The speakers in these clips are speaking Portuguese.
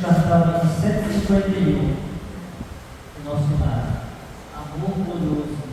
cantar o hino 151, o nosso lar, Amor Glorioso.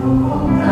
Oh,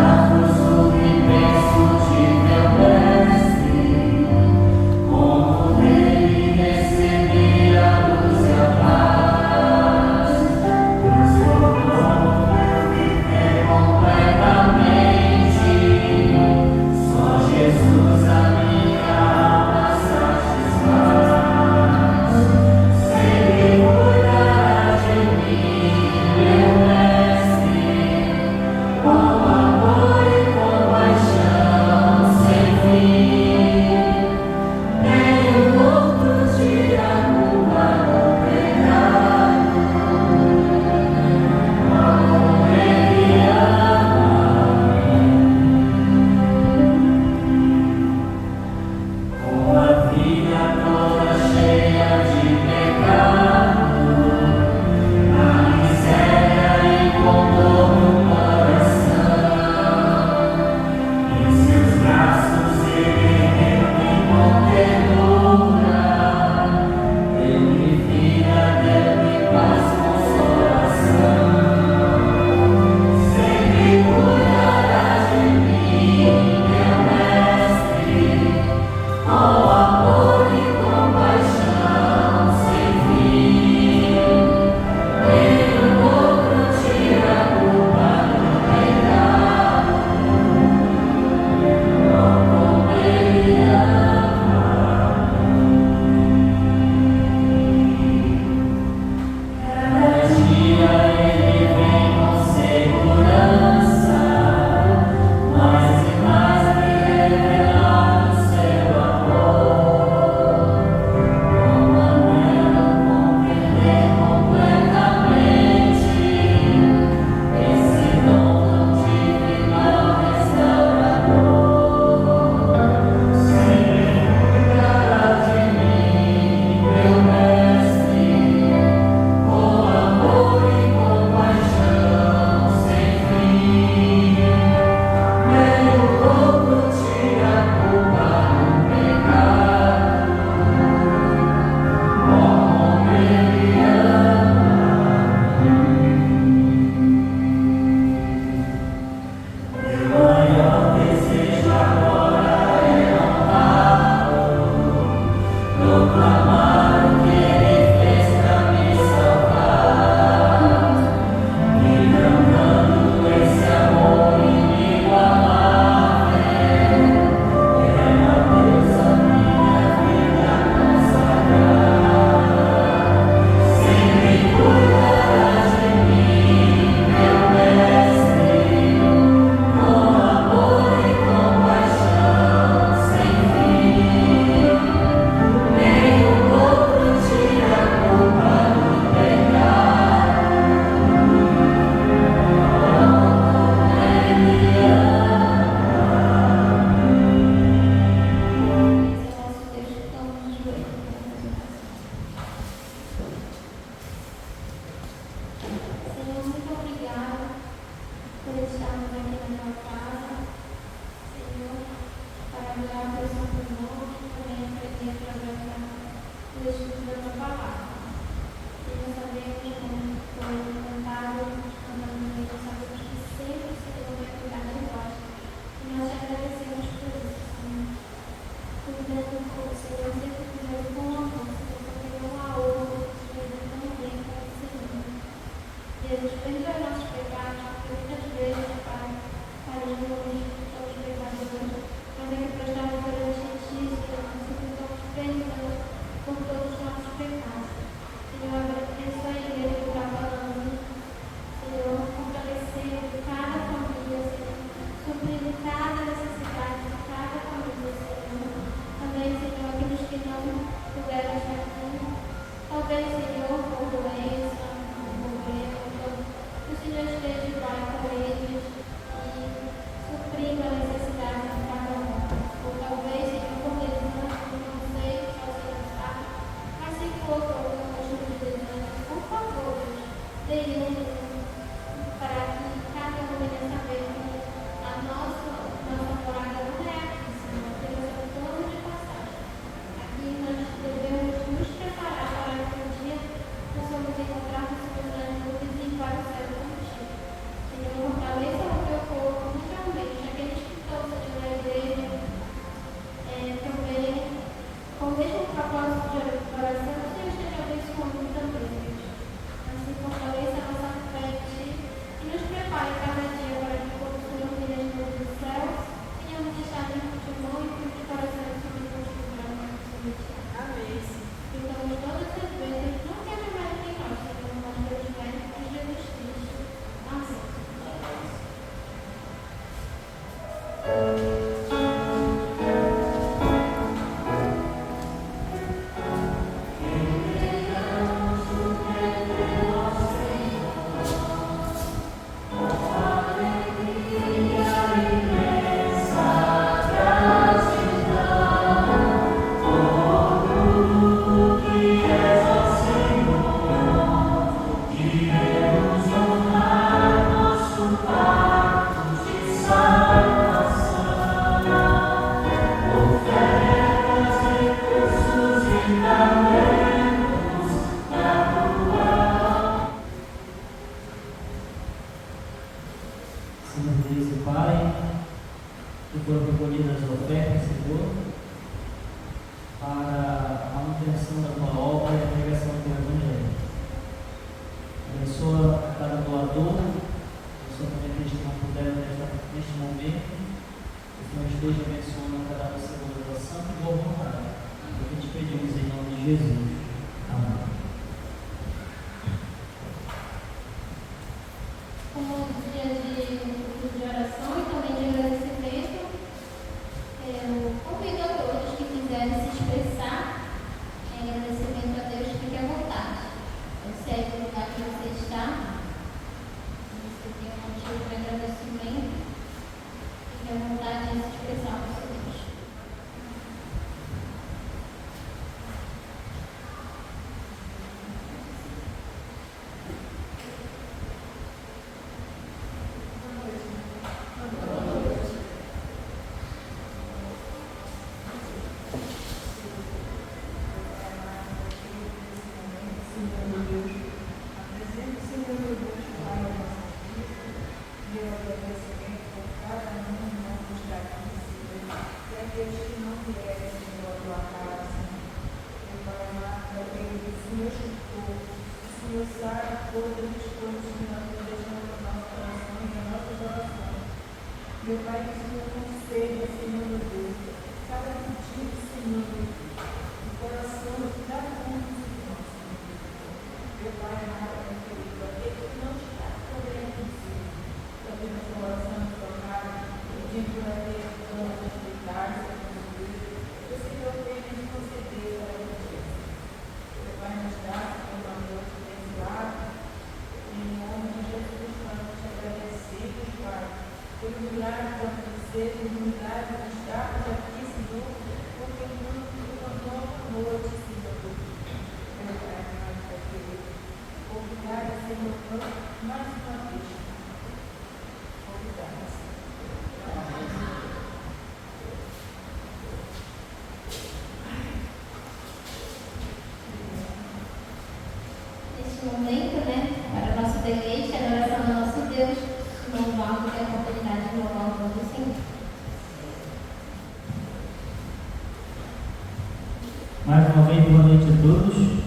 Mais uma vez, boa noite a todos.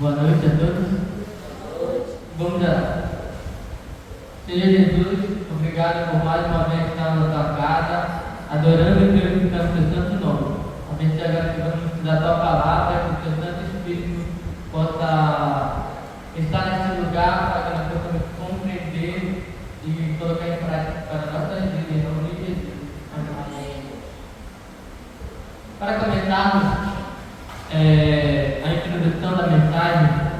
Boa noite a todos. Vamos orar. Senhor Jesus, obrigado por mais uma vez estar na tua casa, adorando e glorificando o teu santo nome. A gente agora que vamos estudar a tua palavra, que o teu Santo Espírito possa estar nesse lugar para que nós possamos compreender e colocar em prática para a nossa vida, em nome de Jesus. Amém. Para começarmos a introdução da mensagem,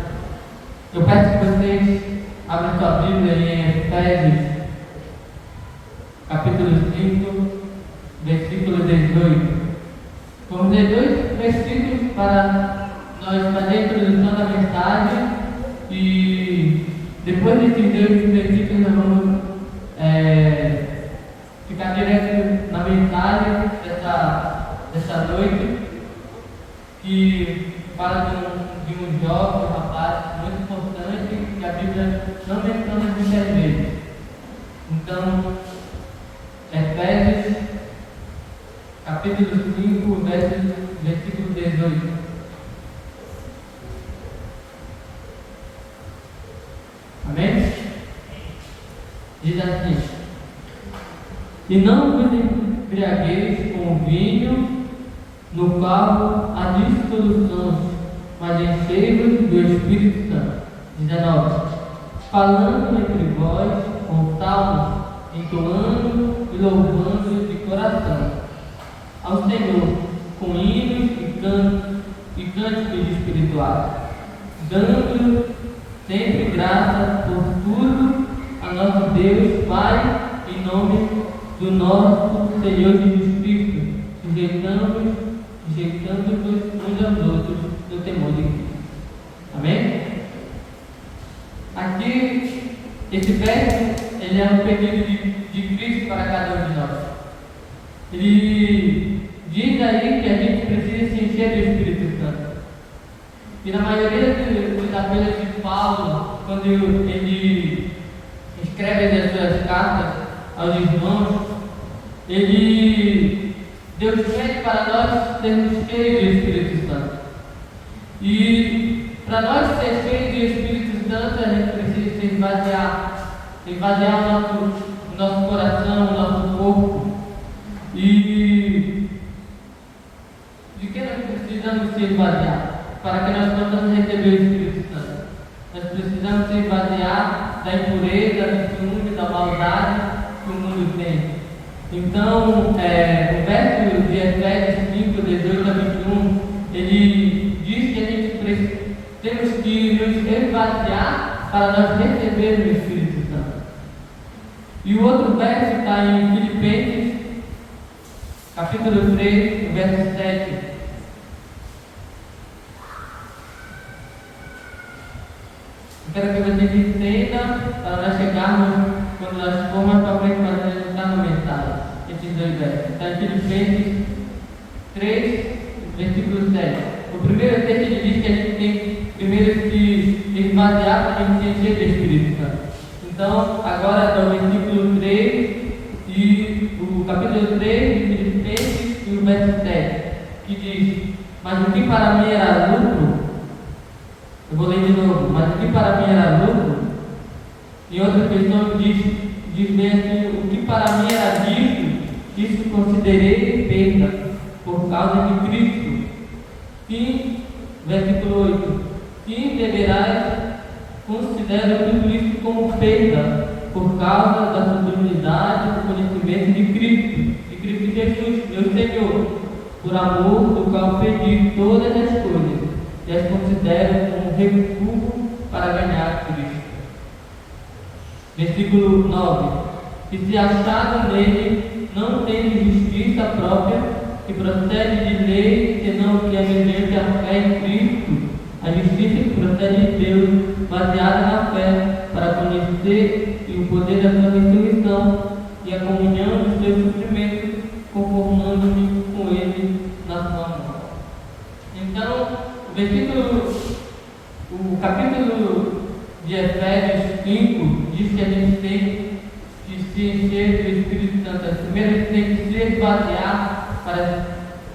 eu peço que vocês abram sua Bíblia em Efésios, capítulo 5, versículo 18. Vamos ler dois versículos para nós fazer a introdução da mensagem e depois desses dois versículos nós vamos ficar direto na mensagem dessa noite, que fala de um jovem, um rapaz muito importante que a Bíblia não menciona muitas vezes. Então, Efésios, capítulo 5, versículo 18. Amém? Diz assim: e não vos embriagueis com vinho, no qual há dissolução, mas enchei-vos do Espírito Santo. 19. Falando entre vós com salmos, entoando e louvando de coração ao Senhor, com hinos e cânticos espirituais, dando sempre graça por tudo a nosso Deus Pai, em nome do nosso Senhor Jesus Cristo, sujeitando-nos uns aos outros no temor de Cristo. Amém? Aqui, esse verso, ele é um pedido de Cristo para cada um de nós. Ele diz aí que a gente precisa se encher do Espírito Santo. E na maioria dos apelos de Paulo, quando ele escreve as suas cartas aos irmãos, Deus pede para nós sermos cheios do Espírito Santo. E para nós ser cheios do Espírito Santo, a gente precisa se esvaziar o nosso coração, o nosso corpo. E de que nós precisamos se esvaziar? Para que nós possamos receber o Espírito Santo. Nós precisamos se esvaziar da impureza, do ciúme, da maldade que o mundo tem. Então, o verso de Efésios 5, 18 a 21, ele diz que a gente temos que nos esvaziar para nós recebermos o Espírito Santo. E o outro verso está em Filipenses, capítulo 3, verso 7. Eu quero que vocês entendam para nós chegarmos, quando nós formos para frente, para nós estar no mensagem. Esses dois versos. Está em Filipenses 3, versículo 7. O primeiro texto ele diz que a gente tem primeiro se esvaziar para a gente se encher do Espírito Santo. Então, agora está o versículo 3 e o capítulo 3 de Filipenses e o verso 7, que diz: mas o que para mim era lucro, eu vou ler de novo, mas o que para mim era lucro, em outra versão diz bem assim: o que para mim era dívida, isso considerei perda por causa de Cristo. E, versículo 8: e deverás, considero tudo isso como perda por causa da sublimidade do conhecimento de Cristo Jesus, meu Senhor, por amor do qual perdi todas as coisas e as considero como refúgio para ganhar Cristo. Versículo 9: e se achado nele, não tem justiça própria que procede de lei, senão que é mediante a fé em Cristo, a justiça que procede de Deus, baseada na fé, para conhecer o poder da sua ressurreição e a comunhão dos seus sofrimentos, conformando-me com ele na sua morte. Então, o capítulo de Efésios 5 diz que a gente tem que se encher do Espírito Santo. Primeiro a gente tem que se esvaziar para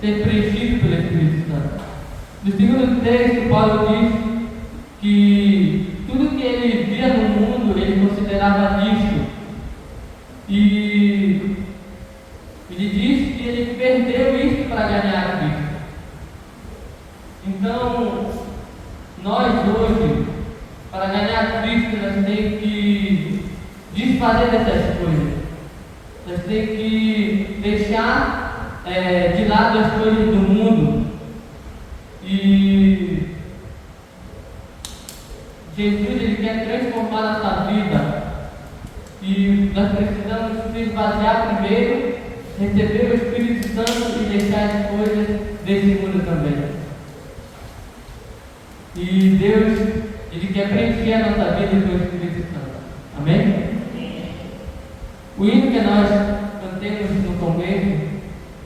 ser preenchido pelo Espírito Santo. No segundo texto, Paulo diz que tudo que ele via no considerava nisto. E ele disse que ele perdeu isso para ganhar Cristo. Então, nós hoje, para ganhar Cristo, nós temos que desfazer dessas coisas. Nós temos que deixar de lado as coisas do mundo. E Jesus, ele quer transformar a nossa vida. E nós precisamos se esvaziar primeiro, receber o Espírito Santo e deixar as coisas desse mundo também. E Deus, ele quer preencher a nossa vida com o Espírito Santo. Amém? O hino que nós cantamos no começo,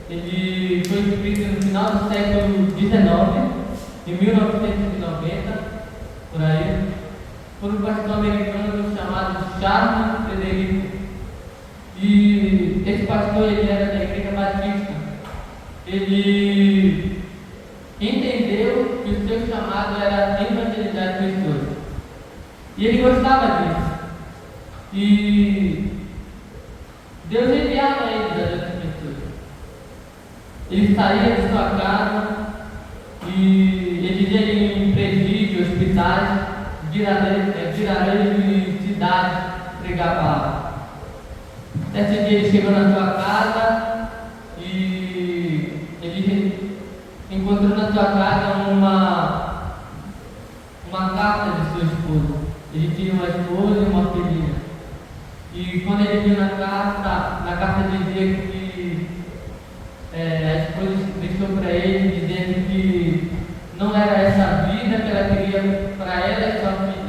ele foi escrito no final do século XIX, em 1990, por aí, por um pastor americano chamado Charles Frederico. E esse pastor, ele era da Igreja Batista. Ele entendeu que o seu chamado era evangelizar pessoas. E ele gostava disso. E Deus enviava ele a outras pessoas. Ele saía de sua casa e ele ia em presídios, hospitais, vilarejos de cidades, pregar a palavra. Certo dia ele chegou na sua casa e ele encontrou na sua casa uma carta de sua esposa. Ele tinha uma esposa e uma filhinha. E quando ele viu na carta dizia que a esposa deixou para ele, dizendo que não era essa vida que ela queria para ela e sua filha.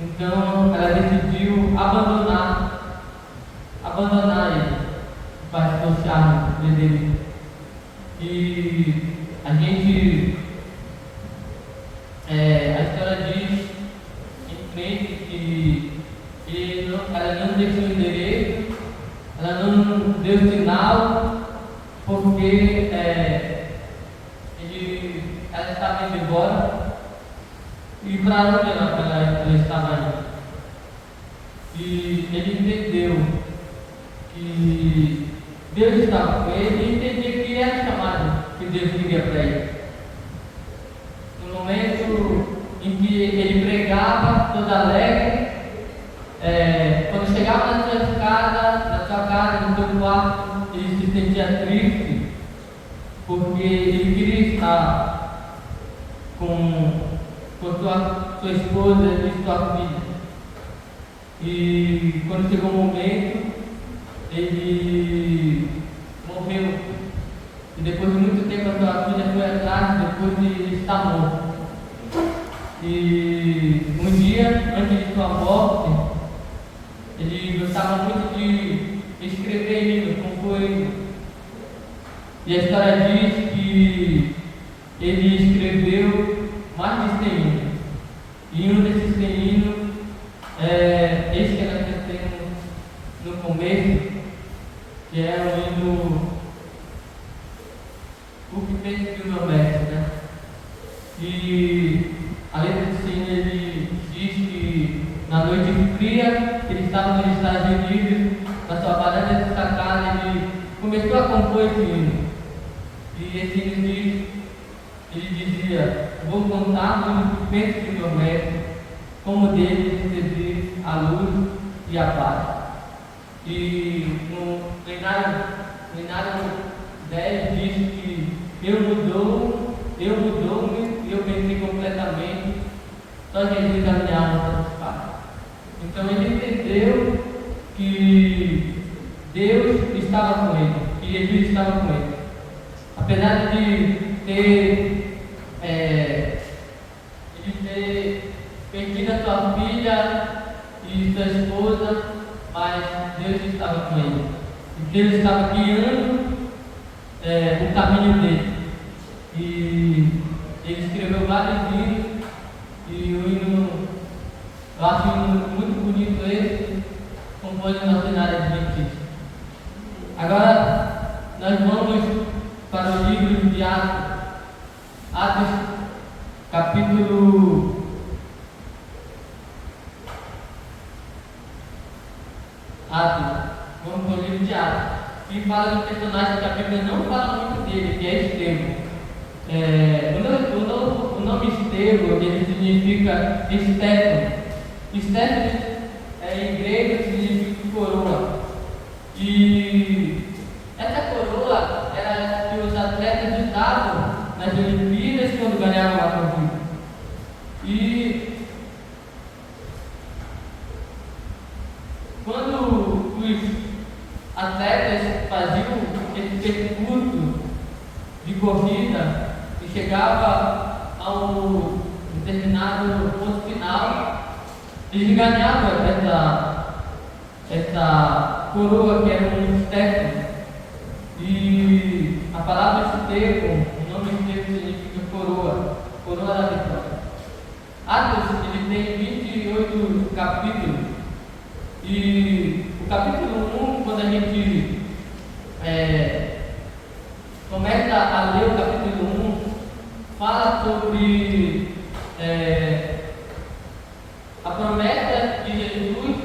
Então ela decidiu abandonar ele, o pastor Charles Frederico. E a história diz em frente que ela não deixou o endereço, ela não deu sinal, porque ela estava indo embora. E para onde ela estava indo? E ele entendeu que Deus estava com ele e entendia que era chamado que Deus queria para ele. No momento em que ele pregava, todo alegre, quando chegava na sua casa, no seu quarto, ele se sentia triste, porque ele queria estar com sua esposa e sua filha. E quando chegou o momento, ele morreu. E depois de muito tempo a sua filha foi atrás, depois de estar morto. E um dia, antes de sua morte, ele gostava muito de escrever livros, compor livros. E a história diz que ele escreveu mais de 100 hinos. E um desses 100 hinos é esse que nós temos no começo, que é o hino O que pensa do meu mestre, né? E a letra desse hino, ele diz que na noite fria, ele estava nos Estados Unidos, na sua varanda de sua casa, ele começou a compor esse hino. E esse hino ele dizia: vou contar o que penso do meu mestre, como dele recebi a luz e a paz. E no plenário 10 diz que eu mudou-me e eu pensei completamente, só Jesus a minha alma satisfaz. Então ele entendeu que Deus estava com ele, que Jesus estava com ele. Apesar de ter perdido a sua filha e sua esposa, mas Deus estava com ele. E Deus estava guiando o caminho dele. E ele escreveu vários hinos, e o hino, eu acho um hino muito bonito esse, compôs uma cenária adventista. Agora nós vamos para o livro de Atos, fala de um personagem que a Bíblia não fala muito dele, que é Estevão. O nome Estevão, ele significa Stéphanos. Stéphanos em grego significa coroa. E essa coroa era que os atletas usavam nas Olimpíadas quando ganhavam a corrida. E quando os atletas faziam esse percurso de corrida e chegava a um determinado ponto final, eles ganhavam essa coroa que era um Stéphanos. E a palavra Estevão, o nome Estevão significa coroa da vitória. Atos, ele tem 28 capítulos. E o capítulo 1, quando a gente começa a ler o capítulo 1, fala sobre a promessa de Jesus,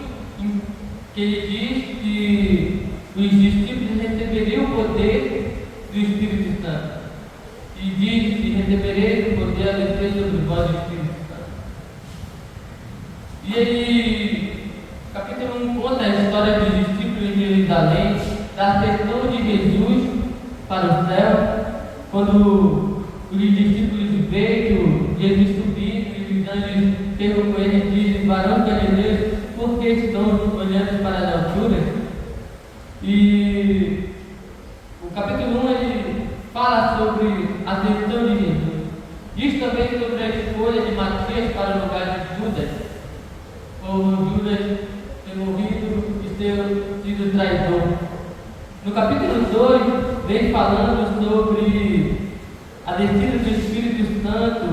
que ele diz que os discípulos receberiam o poder do Espírito Santo. E diz que recebereis o poder a descer sobre vós do Espírito Santo. E ele, capítulo 1, conta a história dos discípulos de Jerusalém, da ascensão de Jesus para o céu, quando os discípulos veem Jesus subindo e os anjos chegam com ele e dizem: varão Galileu, por que estão olhando para as alturas? E o capítulo 1 ele fala sobre a ascensão de Jesus. Diz também sobre a escolha de Matias para o lugar de Judas, por Judas ter morrido e ter sido traidor. No capítulo 2 vem falando sobre a descida do Espírito Santo,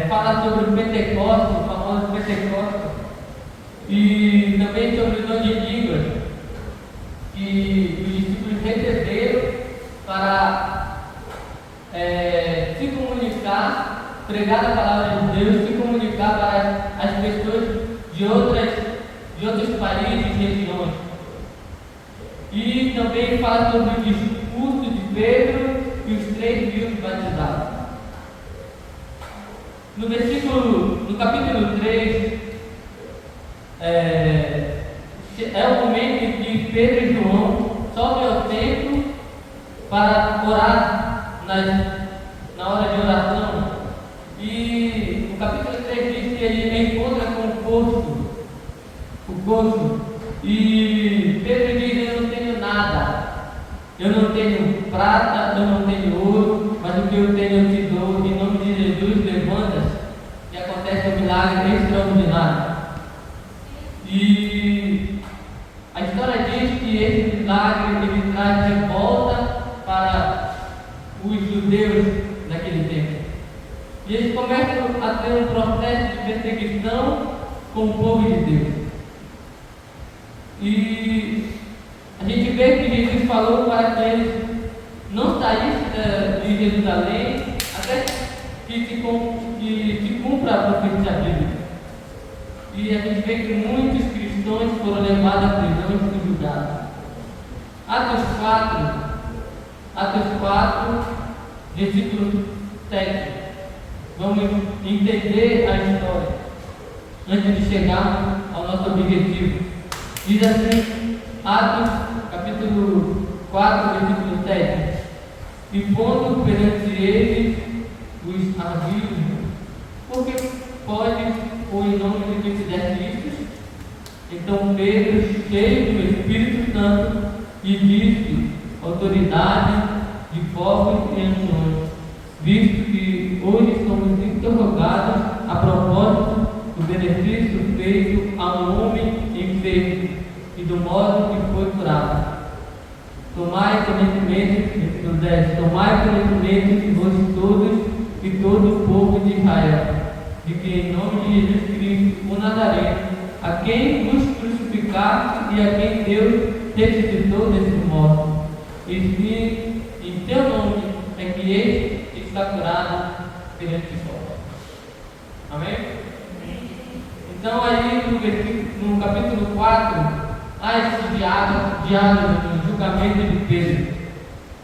fala sobre o Pentecostes, o famoso Pentecostes, e também sobre o dom de línguas, que os discípulos receberam para se comunicar, pregar a palavra de Deus, se comunicar para as pessoas de outros países e regiões. E também fala sobre o discurso de Pedro e os 3.000 batizados. No capítulo 3, é o momento em que Pedro e João sobem ao templo para orar na hora de oração. E o capítulo 3 diz que ele encontra com o coxo. E Pedro diz: eu não tenho nada, eu não tenho prata, eu não tenho ouro, mas o que eu tenho eu te dou. Em nome de Jesus, levanta-se, e acontece um milagre extraordinário. E a história diz que esse milagre ele traz de volta para os judeus naquele tempo. E eles começam a ter um processo de perseguição com o povo de Deus. E a gente vê que Jesus falou para que eles não saíssem de Jerusalém até que se cumpra a profecia bíblica. E a gente vê que muitos cristãos foram levados à prisão e foram julgados. Atos 4, versículo 7. Vamos entender a história antes de chegar ao nosso objetivo. Diz assim, Atos, capítulo 4, versículo 7. E pondo perante eles os avisos, porque pode, ou em nome de quem fizesse isso? Então Pedro, cheio do Espírito Santo, e disse: autoridade de povos e anciões, visto que hoje somos interrogados a propósito do benefício feito a um homem enfermo e do modo que foi curado. Tomai conhecimento, versículo 10, tomai conhecimento de vós todos e todo o povo de Israel, de que em nome de Jesus Cristo, o Nazareno, a quem vos crucificaste e a quem Deus ressuscitou desse morto, e se em teu nome é que este está curado perante vós. Amém? Então aí no capítulo 4, há esse diálogo julgamento de Pedro,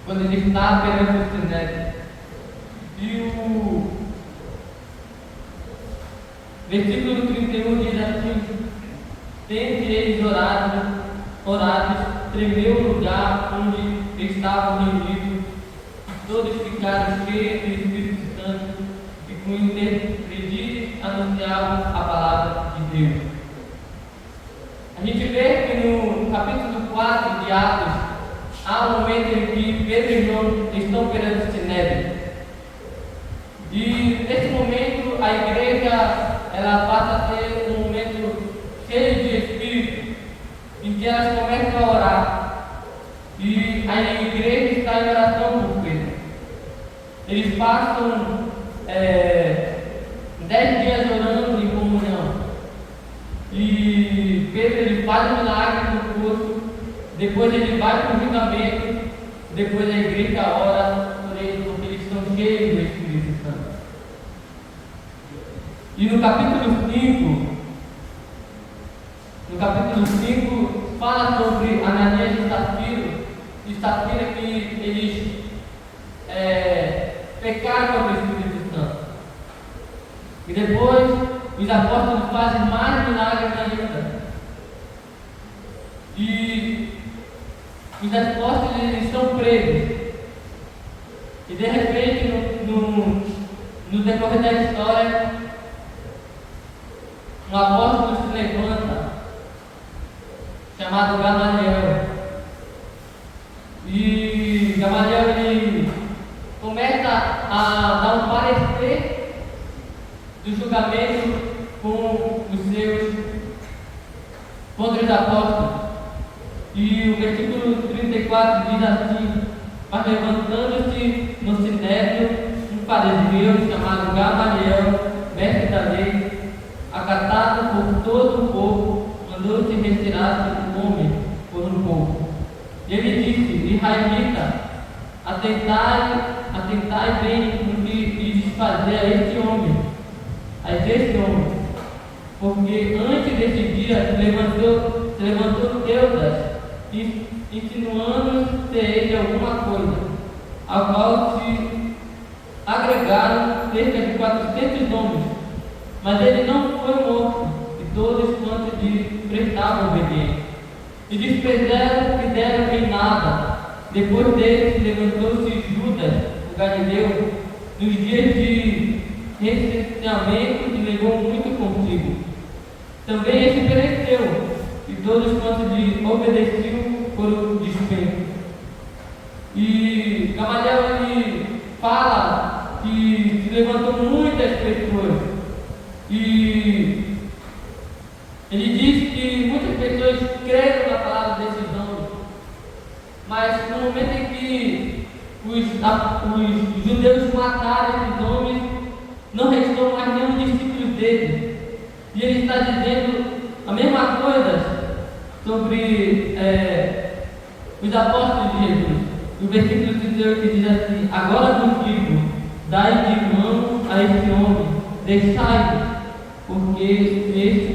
quando ele está perante o Sinédrio. E o versículo 31 diz assim: tendo eles orado, tremeu o lugar onde estavam reunidos, e todos ficaram cheios do Espírito Santo, e com interdizes anunciavam a palavra de Deus. A gente vê que no capítulo 4 de Atos, há um momento em que Pedro e João estão perante o Sinédrio. E nesse momento a igreja ela passa a ter um momento cheio de Espírito, em que elas começam a orar. E a igreja está em oração por Pedro. Eles passam 10 dias orando em comunhão. E Pedro ele faz um milagre no poço, depois ele vai para o julgamento, depois a igreja ora por eles, porque eles estão cheios do Espírito Santo. E no capítulo 5 fala sobre Ananias e Safira que eles pecaram contra o Espírito Santo. E depois os apóstolos fazem mais milagres ainda. E os apóstolos eles estão presos. E de repente, no decorrer da história, um apóstolo se levanta, chamado Gamaliel. E Gamaliel ele começa a dar um parecer do julgamento com os seus contra os apóstolos. E o versículo 34 diz assim: mas levantando-se no Sinédrio um fariseu chamado Gamaliel, mestre da lei, acatado por todo o povo, mandou se retirar o homem por um pouco. E ele disse: israelita, atentai bem no que lhes fazer a este homem, porque antes desse dia se levantou Teudas, insinuando ser ele alguma coisa, ao qual se agregaram cerca de 400 homens, mas ele não foi morto, e todos quantos lhe prestavam obediência. E fizeram em nada. Depois dele se levantou-se Judas, o Galileu, nos dias de recenseamento, e levou muito consigo. Também este pereceu, e todos quantos lhe obedeciam foram dispensos. E Gamaliel ele fala que se levantou muitas pessoas. E ele diz que muitas pessoas creram na palavra desses homens, mas no momento em que os judeus mataram esses homens, não restou mais nenhum discípulo dele. E ele está dizendo a mesma coisa sobre os apóstolos de Jesus. No versículo 38 diz assim: agora vos digo, dai de mão a este homem, deixai-o, porque se este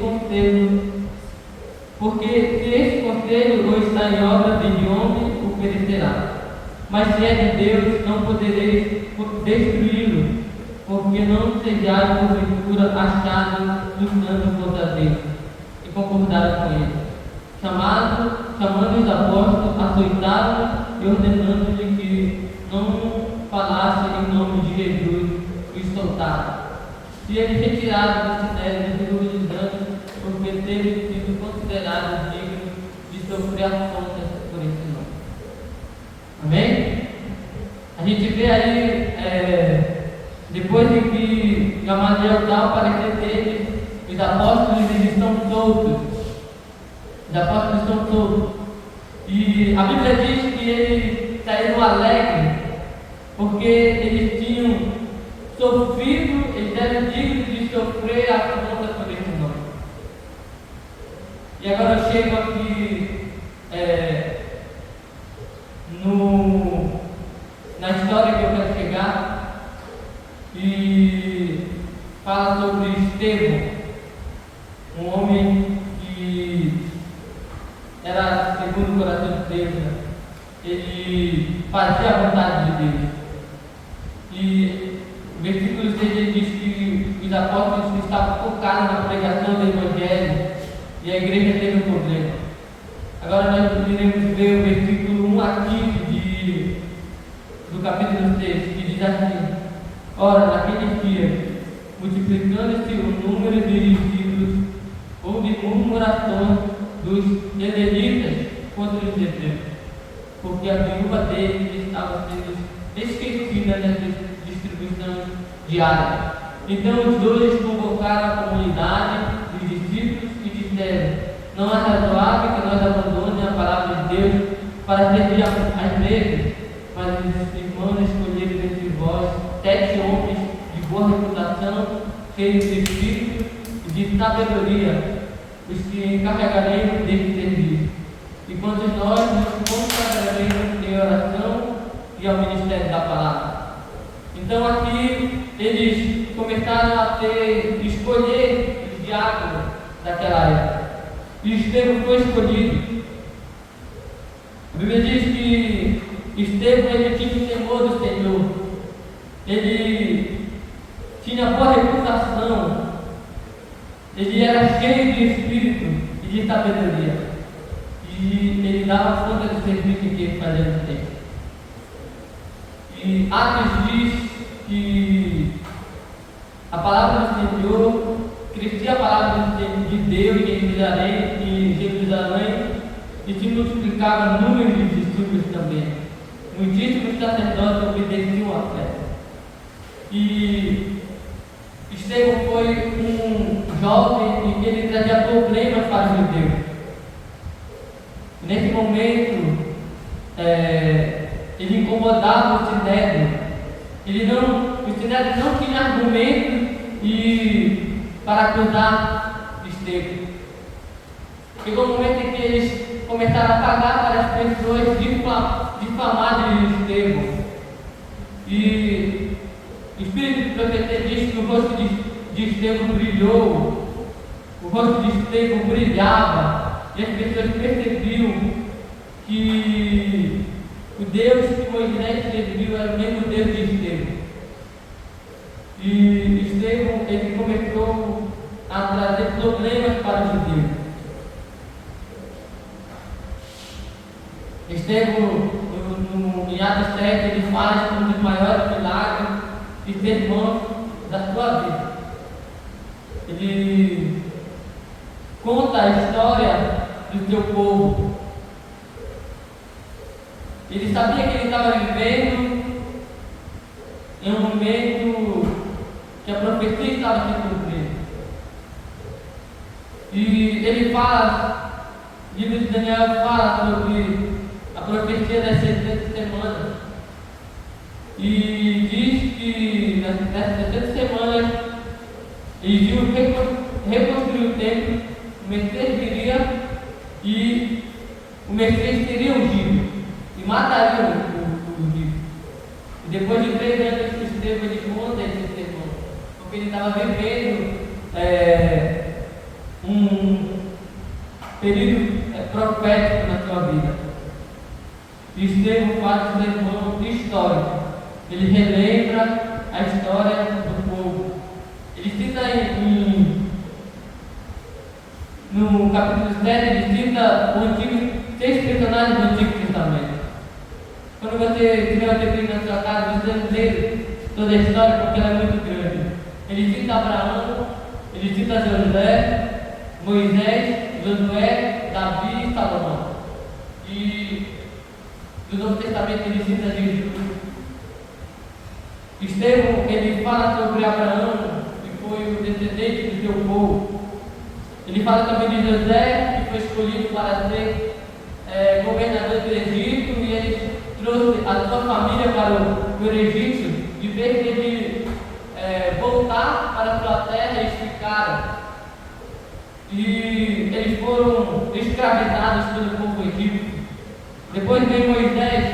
conselho ou está em obra de homem, o perecerá. Mas se é de Deus, não podereis destruí-lo, porque não sejais porventura achados lutando contra Deus. E concordaram com ele. Chamando os apóstolos, açoitaram e ordenando-lhe que não falasse em nome de Jesus, os soltaram. E eles retiraram do Sinédrio dos exames, porque teve sido considerado digno de sofrer afrontas por esse nome. Amém? A gente vê aí, depois de que Gamaliel dá o parecer dele, os apóstolos eles estão soltos. Os apóstolos estão soltos. E a Bíblia diz que eles saíram alegres, porque eles tinham sofrido, eles eram dignos de sofrer a afronta por esse nome. E agora eu chego aqui na história que eu quero chegar, e fala sobre Estevão, um homem que era segundo o coração de Deus, né? fazer a vontade de Deus. E o versículo 6 ele diz que os apóstolos estavam focados na pregação do Evangelho e a igreja teve um problema. Agora nós iremos ver o versículo 1 a 15 do capítulo 6, que diz assim: ora, naquele dia, multiplicando-se o número de discípulos, houve murmuração dos helenistas contra os hebreus, porque a viúva deles estava sendo esquecida nessa distribuição diária. Então os dois convocaram a comunidade dos discípulos e disseram: não é razoável que nós abandonemos a palavra de Deus para servir às mesas, mas os irmãos escolheram entre vós 7 homens de boa reputação, cheios de espírito e de sabedoria, os que encarregaremos desse serviço. E quando nós nos consagraremos em oração e ao ministério da palavra. Então aqui eles começaram a escolher os diáconos daquela época. E Estevão foi escolhido. A Bíblia diz que Estevão ele tinha o temor do Senhor. Ele tinha boa reputação. Ele era cheio de espírito e de sabedoria. E ele dava conta do serviço que ele fazia no tempo. E Atos diz que a palavra do Senhor, crescia a palavra de Deus em Jerusalém e se multiplicava o número de discípulos também. Muitíssimos sacerdotes obedeciam à fé. E Estevão foi um jovem e ele trazia problemas para os judeus. Nesse momento, ele incomodava o Sinédrio. O Sinédrio não tinha argumento para acusar Estevão. Chegou um momento em que eles começaram a pagar para as pessoas difamarem Estevão. E o Espírito de profecia diz que o rosto de Estevão brilhou, o rosto de Estevão brilhava. E as pessoas percebiam que o Deus que Moisés serviu era o mesmo Deus de Estevão. E Estevão ele começou a trazer problemas para os judeus. Estevão, em Atos 7, ele faz um dos maiores milagres e sermões da sua vida. Ele conta a história do seu povo. Ele sabia que ele estava vivendo em um momento que a profecia estava se cumprindo. E ele fala, o livro de Daniel fala sobre a profecia das 60 semanas. E diz que nessas 60 semanas eles iam reconstruir o templo, o Messias viria e o Messias seria ungido e mataria o ungido. E depois de 3 anos que Estevão ele conta esse sermão, porque ele estava vivendo um período profético na sua vida. E Estevão faz um sermão histórico. Ele relembra a história do povo. Ele cita no capítulo 7, ele cita 6 personagens do Antigo Testamento. Quando você tiver um tempinho na sua casa, você lê toda a história porque ela é muito grande. Ele cita Abraão, ele cita José, Moisés, Josué, Davi e Salomão. E no Novo Testamento ele cita Jesus. Estevão, ele fala sobre Abraão, que foi o descendente do seu povo. Ele fala também de José, que foi escolhido para ser governador do Egito, e ele trouxe a sua família para o Egito, de vez de ele voltar para a sua terra, eles ficaram. E eles foram escravizados pelo povo egípcio. Depois vem Moisés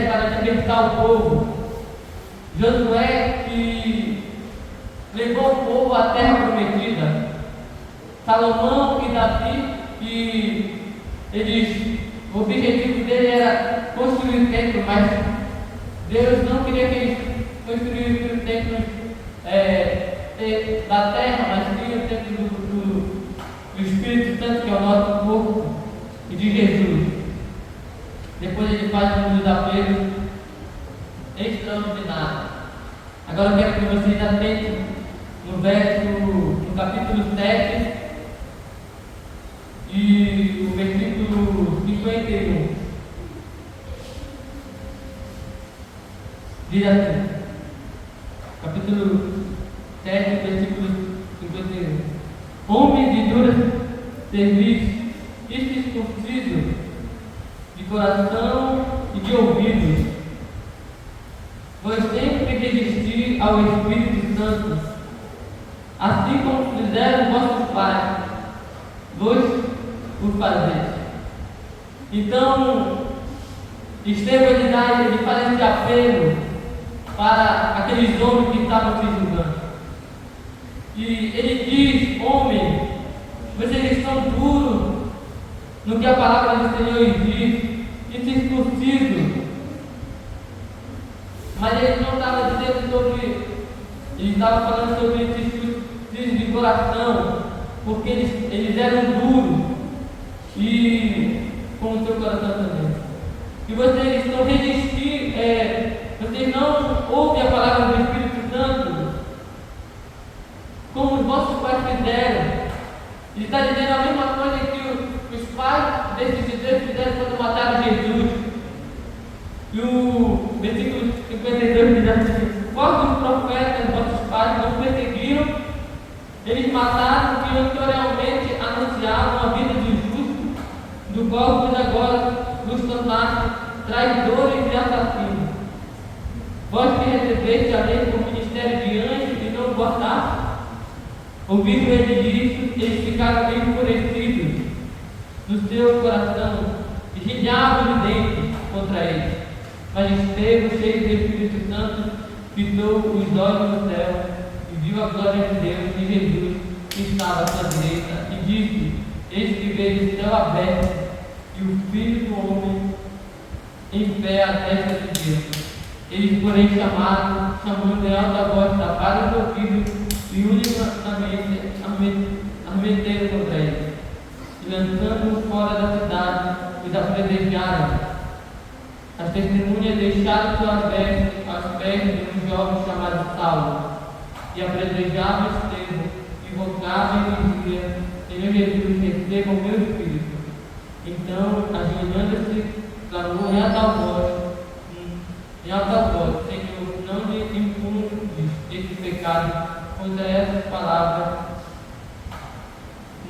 para libertar o povo. Josué, que levou o povo à terra prometida. Salomão e Davi, que o objetivo dele era construir construir o templo, mas Deus não queria que eles construíssem o templo da terra, mas sim o templo do Espírito Santo, que é o nosso corpo, e de Jesus. Depois ele faz um desapego extraordinário. Agora eu quero que vocês atentem no capítulo 7 e o versículo 51. Diz assim, capítulo 7, versículo 51. Homem de dura serviço, incircunciso de coração e de ouvidos, vós sempre resistir ao Espírito Santo, assim como fizeram vossos pais, vós o fazeis. Então, Estevão ele faz esse apelo para aqueles homens que estavam se julgando. E ele diz: homem, vocês estão duros no que a palavra do Senhor diz, incircunciso. Mas ele não estava dizendo sobre, ele estava falando sobre incircunciso de coração, porque eles eram duros e com o seu coração também. E vocês estão resistindo, vocês não ouvem a palavra do Espírito Santo, como os vossos pais fizeram. Ele está dizendo a mesma coisa que os pais desses judeus fizeram quando mataram Jesus. E o versículo 52 diz assim: qual dos profetas vossos pais não perseguiram? Eles mataram que anteriormente anunciavam a vida do justo, do qual vos agora vos tornaste traidores e assassinos. Vós que recebeste a lei por ministério de anjos e não guardaste, ouvindo ele isso, eles ficaram enfurecidos no seu coração e rilhavam de dentro contra ele. Mas Estevão, cheio do Espírito Santo, fitou os olhos no céu e viu a glória de Deus e Jesus que estava à sua direita, e disse: eis que vejo o céu aberto e o Filho do Homem em pé à destra de Deus. Eles, porém, chamando em alta voz, taparam os ouvidos e unicamente arremeteram contra ele, e lançando-o fora da cidade, os apedrejaram. As testemunhas deixaram suas vestes aos pés de um jovem chamado Saulo, e apedrejavam Estevão, e rogavam e diziam: Senhor Jesus, receba o meu espírito. Então, ajoelhando-se, clamou em alta voz: Senhor, não lhe impunes esse pecado. Contra essas palavras,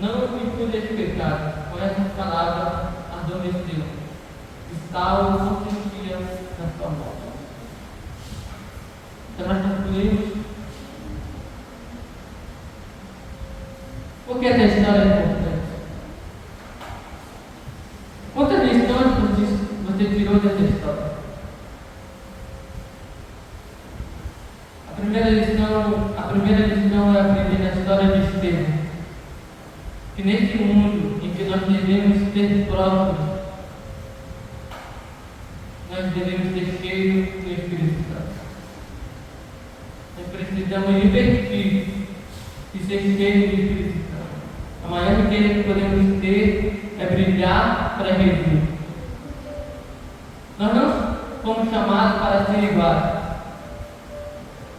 não impunes esse pecado. Com essas palavras, adormeceu. E Saulo consentia na sua morte. Então, nós concluímos. Por que essa história é importante? Quantas lições você tirou dessa história? A primeira lição é aprender na história de Estevão, que nesse mundo em que nós devemos ser próximos, nós devemos ser cheios do Espírito Santo. Nós precisamos investir e ser cheios do Espírito Santo. A maior riqueza que podemos ter é brilhar para Jesus. Nós não fomos chamados para ser iguais,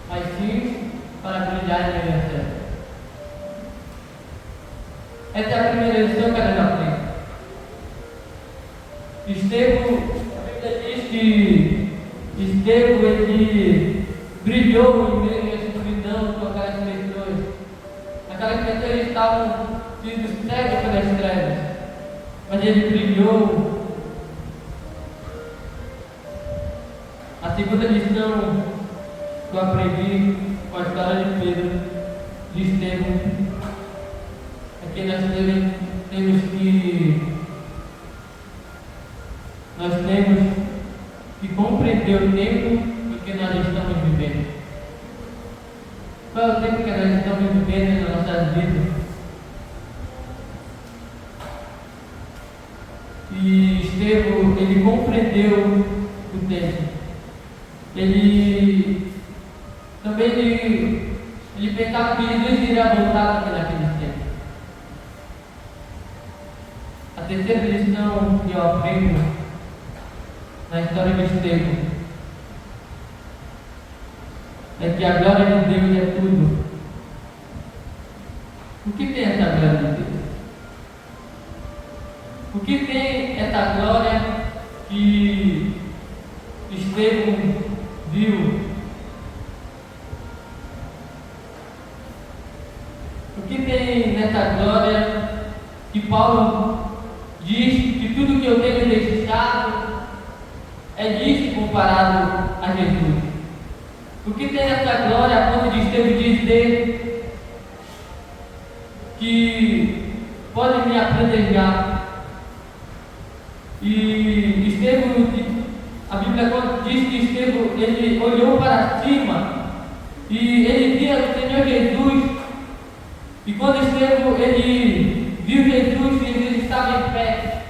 mas sim para brilhar em meio à terra. Essa é a primeira lição que nós aprendemos. Estevão, a Bíblia diz que Estevão ele brilhou em meio à escuridão com aquelas pessoas. Aquelas pessoas estavam sendo cegas pelas trevas, mas ele brilhou. A segunda lição que eu aprendi com a história de Pedro, de Estevão, é que nós temos que compreender o tempo em que nós estamos vivendo. Qual é o tempo que nós estamos vivendo nas nossas vidas? E Estevão, ele compreendeu templo. Ele pensava que Jesus iria voltar também naquele tempo. A terceira lição que eu aprendo na história de Estevão é que a glória de Deus é tudo. O que tem essa glória de Deus? O que tem essa glória que Estevão viu? O que tem nessa glória que Paulo diz que tudo que eu tenho deixado é lixo comparado a Jesus? O que tem nessa glória a ponto de Estevão dizer que pode me apedrejar? E Estevão, a Bíblia diz que Estevão, ele olhou para cima e ele via o Senhor Jesus. E quando Estevão, ele viu Jesus, Jesus estava em pé.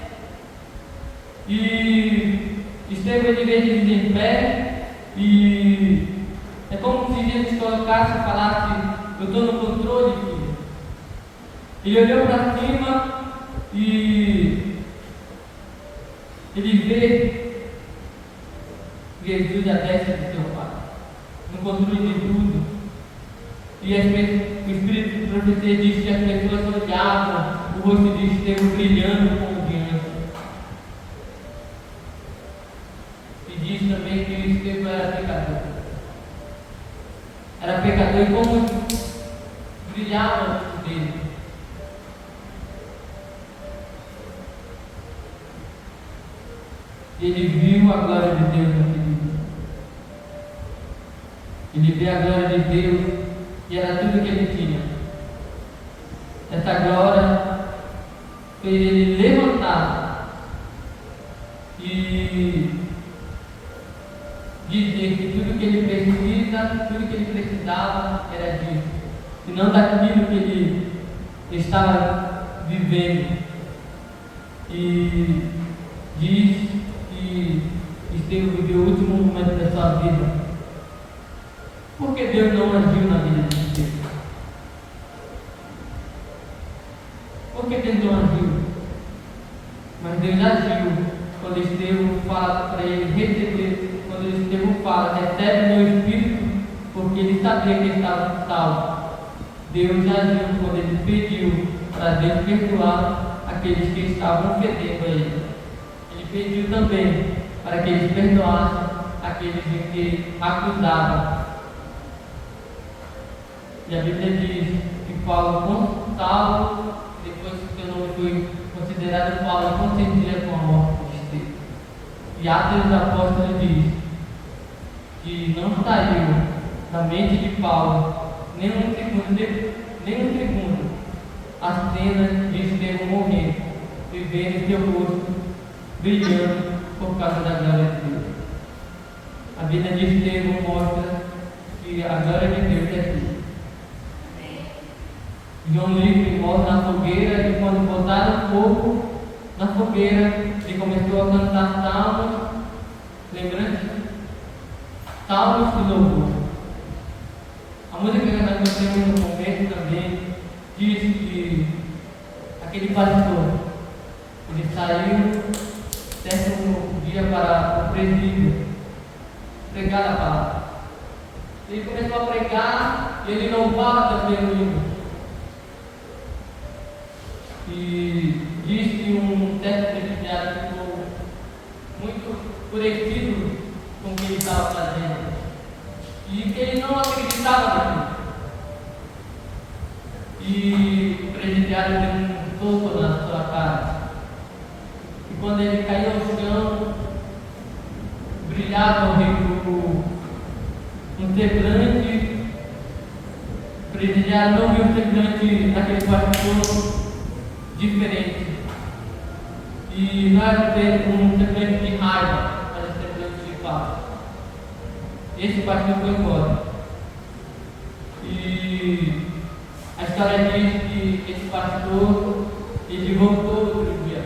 E Estevão, ele vê Jesus em pé. E é como se Jesus colocasse e falasse: eu estou no controle, filho. Ele olhou para cima e ele vê Jesus à destra de seu Pai, no controle de tudo. E o Espírito de profecia diz que as pessoas olhavam o rosto de Estevão brilhando como de anjo. E diz também que Estevão era pecador. Era pecador e como brilhava o rosto dele. Ele viu a glória de Deus naquele dia. Ele vê a glória de Deus e era tudo que ele tinha. Essa glória fez ele levantar e dizer que tudo que ele precisa, tudo que ele precisava era disso, e não daquilo que ele estava vivendo. E diz que Estevão viveu o último momento da sua vida. Por que Deus não agiu na vida de Estevão? Por que Deus não agiu? Mas Deus agiu quando Estevão fala para ele receber, quando Estevão fala, recebe meu espírito, porque ele sabia que estava salvo. Deus agiu quando ele pediu para Deus perdoar aqueles que estavam fedendo a ele. Ele pediu também para que eles perdoassem aqueles que acusavam. E a Bíblia diz que Paulo, depois que seu nome foi considerado, Paulo consentia com a morte de Estevão. E Atos dos Apóstolos diz que não saiu da mente de Paulo nem um segundo a cena de Estevão morrendo, vivendo seu rosto brilhando por causa da glória de Deus. A vida de Estevão mostra que a glória de Deus é tudo. João Livre morre na fogueira e quando botaram o corpo na fogueira, ele começou a cantar salmos, lembrando? Salmos de louvor. A música que nós cantamos no começo também diz que aquele pastor, ele saiu certo dia para o presídio pregar a palavra. Ele começou a pregar e ele louvava também o hino. E diz que um certo presidiário ficou muito enfurecido com o que ele estava fazendo e que ele não acreditava naquilo. E o presidiário deu um soco na sua cara. E quando ele caiu ao chão, brilhava um semblante. O presidiário não viu o semblante daquele pastor diferente. E nós temos um semblante de raiva, mas um semblante de paz. Esse pastor foi embora. E a história diz que esse pastor, ele voltou outro dia.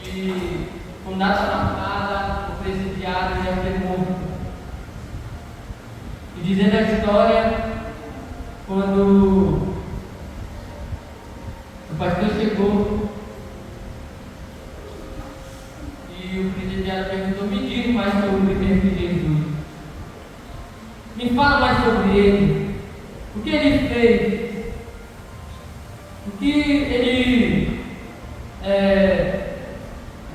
E com data marcada, a ser morto. E dizendo a história, quando o pastor chegou e o presidiário perguntou: me diga mais sobre esse Jesus. Me fala mais sobre ele. O que ele fez? O que ele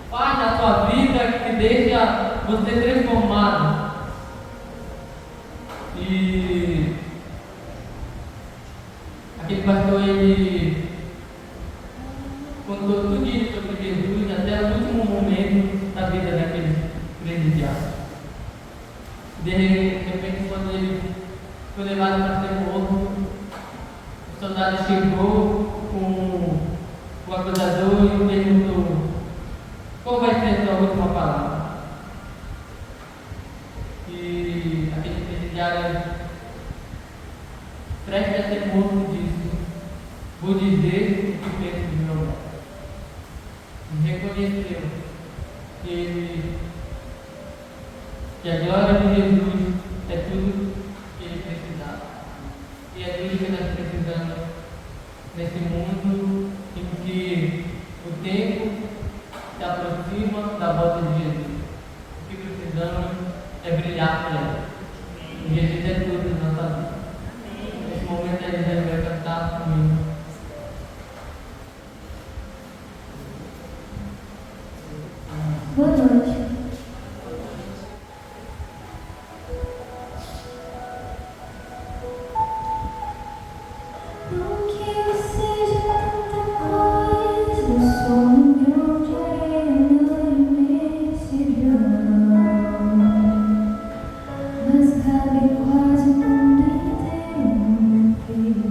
faz na sua vida que deixa você transformado? E aquele pastor, ele contou tudo isso sobre Jesus até o último momento da vida daquele presidiário. De repente, quando ele foi levado para ser morto, o soldado chegou com o acusador e perguntou: qual vai ser a sua última palavra? E aquele presidiário, prestes a ser morto, disse: vou dizer o que penso do meu pai. E reconheceu que a glória de Jesus é tudo que ele precisava. E é tudo que nós precisamos nesse mundo em que o tempo se aproxima da volta de Jesus. O que precisamos é brilhar para ele. E Jesus é tudo na nossa vida. Nesse momento a gente vai cantar comigo. Boa noite. Não que eu seja tanta coisa, eu sou um grão de areia imensidão, mas cabe quase o mundo inteiro no peito.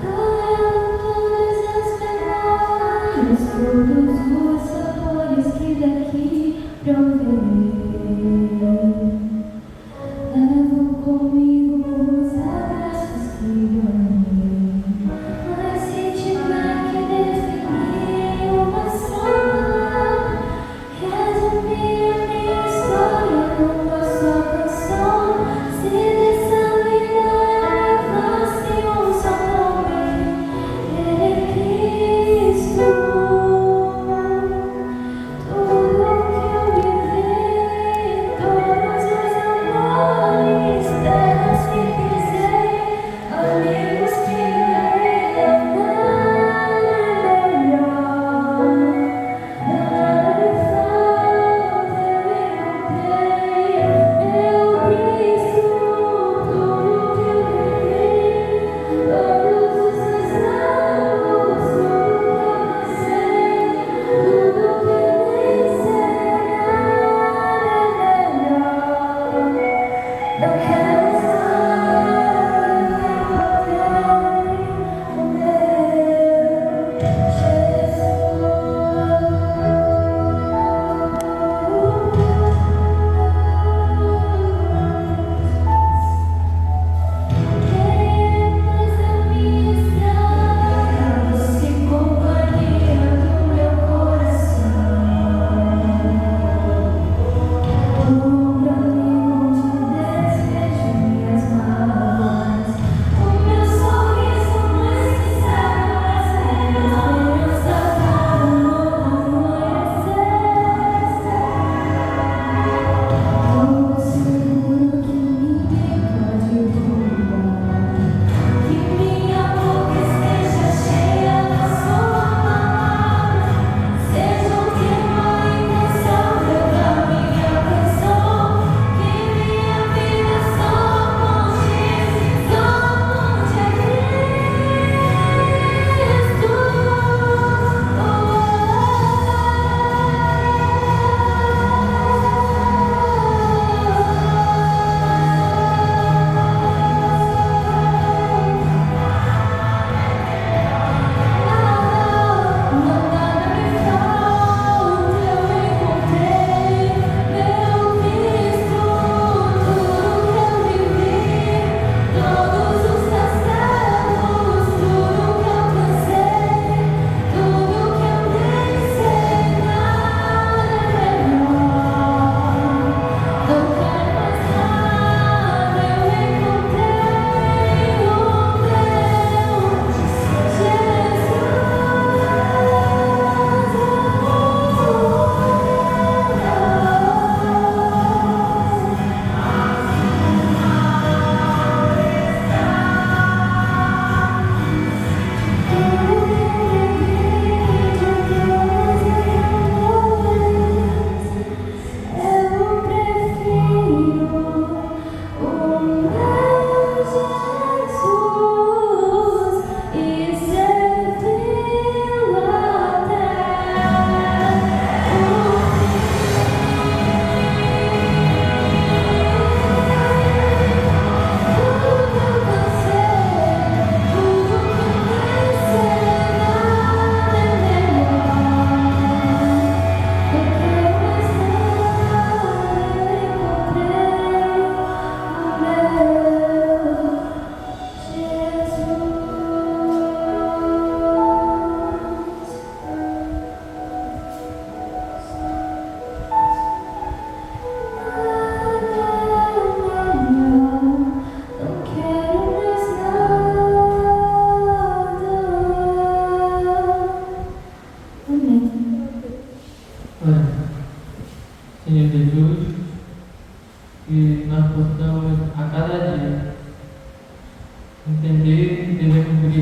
Carrego todas as memórias, todos os sabores que daqui provei. Levo comigo os abraços que ganhei.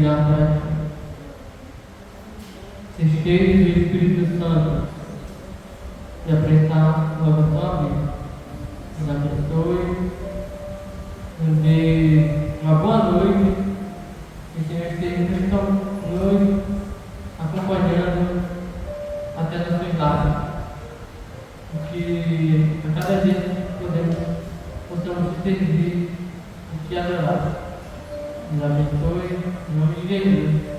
olhar para Ti, ser cheio do Espírito Santo e apresentar logo a Tua vida. Nos abençoe, nos dê uma boa noite, que o Senhor esteja nos acompanhando até na sua casa. Que a cada dia possamos te servir e te adorar. Nos abençoe, em nome de Jesus.